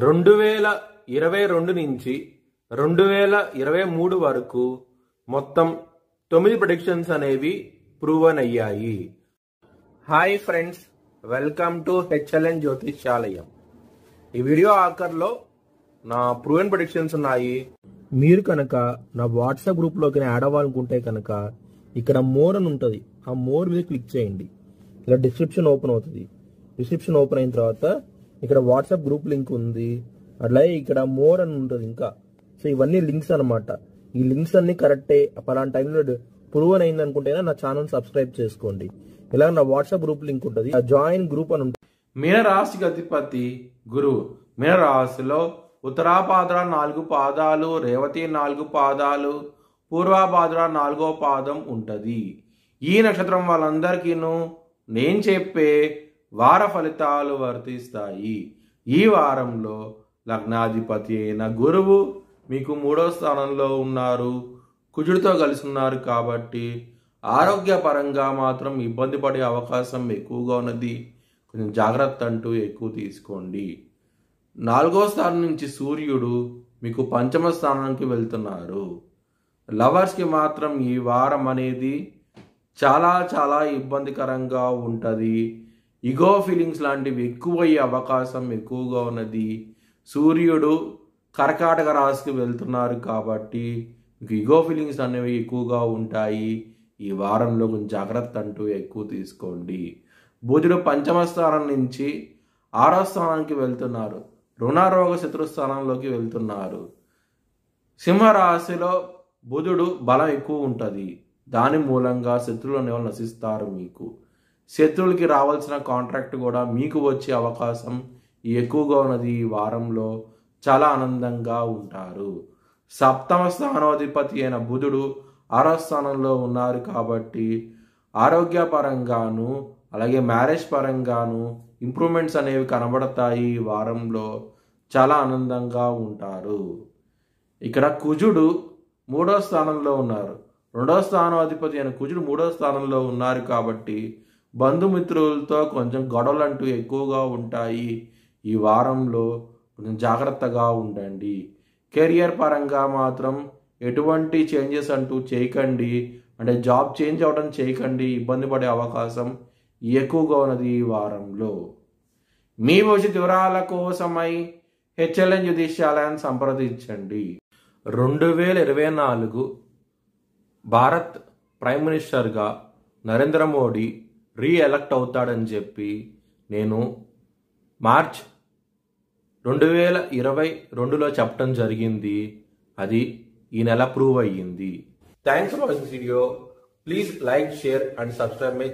2022 నుంచి 2023 వరకు మొత్తం 9 ప్రెడిక్షన్స్ అనేవి ప్రూవన్ అయ్యాయి. Hi friends, welcome to HLN జ్యోతిష్యాలయం. ఈ వీడియో ఆఖర్లో నా ప్రూవన్ ప్రెడిక్షన్స్ ఉన్నాయి. మీరు కనుక నా వాట్సాప్ గ్రూప్లోకి యాడ్ అవ్వాలనుకుంటే కనుక ఇక్కడ మోర్ అని ఉంటుంది, ఆ మోర్ మీద క్లిక్ చేయండి. ఇలా డిస్క్రిప్షన్ ఓపెన్ అవుతుంది. డిస్క్రిప్షన్ ఓపెన్ అయిన తర్వాత ఇక్కడ వాట్సాప్ గ్రూప్ లింక్ ఉంది, అట్లాగే ఇక్కడ మోర్ అని ఉంటుంది ఇంకా. సో ఇవన్నీ లింక్స్ అనమాట. ఈ లింక్స్ అన్ని కరెక్టే. పలానా టైంలో ప్రూవన్ అయింది అనుకుంటేనే నా ఛానల్ సబ్స్క్రైబ్ చేసుకోండి. ఇలా నా వాట్సాప్ గ్రూప్ లింక్ ఉంటుంది, జాయిన్ గ్రూప్ అని ఉంటుంది. మీనరాశికి అధిపతి గురువు. మీనరాశిలో ఉత్తరాభాద్ర 4 పాదాలు, రేవతి 4 పాదాలు, పూర్వభాద్ర 4వ పాదం ఉంటది. ఈ నక్షత్రం వాళ్ళందరికీను నేను చెప్పే వార ఫలితాలు వర్తిస్తాయి. ఈ వారంలో లగ్నాధిపతి అయిన గురువు మీకు 3వ స్థానంలో ఉన్నారు, కుజుడితో కలిసి ఉన్నారు. కాబట్టి ఆరోగ్యపరంగా మాత్రం ఇబ్బంది పడే అవకాశం ఎక్కువగా ఉన్నది. కొంచెం జాగ్రత్త అంటూ ఎక్కువ తీసుకోండి. 4వ స్థానం నుంచి సూర్యుడు మీకు 5వ స్థానానికి వెళ్తున్నారు. లవర్స్కి మాత్రం ఈ వారం అనేది చాలా చాలా ఇబ్బందికరంగా ఉంటుంది. ఇగో ఫీలింగ్స్ లాంటివి ఎక్కువయ్యే అవకాశం ఎక్కువగా ఉన్నది. సూర్యుడు కర్కాటక రాశికి వెళ్తున్నారు కాబట్టి మీకు ఇగో ఫీలింగ్స్ అనేవి ఎక్కువగా ఉంటాయి. ఈ వారంలో కొంచెం జాగ్రత్త అంటూ ఎక్కువ తీసుకోండి. బుధుడు 5వ స్థానం నుంచి 6వ స్థానానికి వెళ్తున్నారు. రుణారోగ శత్రుస్థానంలోకి వెళ్తున్నారు. సింహరాశిలో బుధుడు బలం ఎక్కువ ఉంటుంది. దాని మూలంగా శత్రువులు అనేవాళ్ళు నశిస్తారు. మీకు శత్రువులకి రావాల్సిన కాంట్రాక్ట్ కూడా మీకు వచ్చే అవకాశం ఎక్కువగా ఉన్నది. ఈ వారంలో చాలా ఆనందంగా ఉంటారు. 7వ స్థానాధిపతి అయిన బుధుడు 6వ స్థానంలో ఉన్నారు కాబట్టి ఆరోగ్యపరంగాను అలాగే మ్యారేజ్ పరంగాను ఇంప్రూవ్మెంట్స్ అనేవి కనబడతాయి. ఈ వారంలో చాలా ఆనందంగా ఉంటారు. ఇక్కడ కుజుడు 3వ స్థానంలో ఉన్నారు. 2వ స్థానాధిపతి అయిన కుజుడు 3వ స్థానంలో ఉన్నారు కాబట్టి బంధుమిత్రులతో కొంచెం గొడవలు అంటూ ఎక్కువగా ఉంటాయి. ఈ వారంలో కొంచెం జాగ్రత్తగా ఉండండి. కెరియర్ పరంగా మాత్రం ఎటువంటి చేంజెస్ అంటూ చేయకండి. అంటే జాబ్ చేంజ్ అవ్వడం చేయకండి. ఇబ్బంది పడే అవకాశం ఎక్కువగా ఉన్నది ఈ వారంలో. మీ భవిష్యత్ వివరాల కోసమై హెచ్ఎల్ఎన్ జ్యోతిష్యాలయాన్ని సంప్రదించండి. 2024 భారత్ ప్రైమ్ మినిస్టర్గా నరేంద్ర మోడీ రీఎలక్ట్ అవుతాడని చెప్పి నేను మార్చ్ 2022లో చెప్పడం జరిగింది. అది ఈ నెల ప్రూవ్ అయ్యింది. Thanks for watching video. Please like, share and subscribe my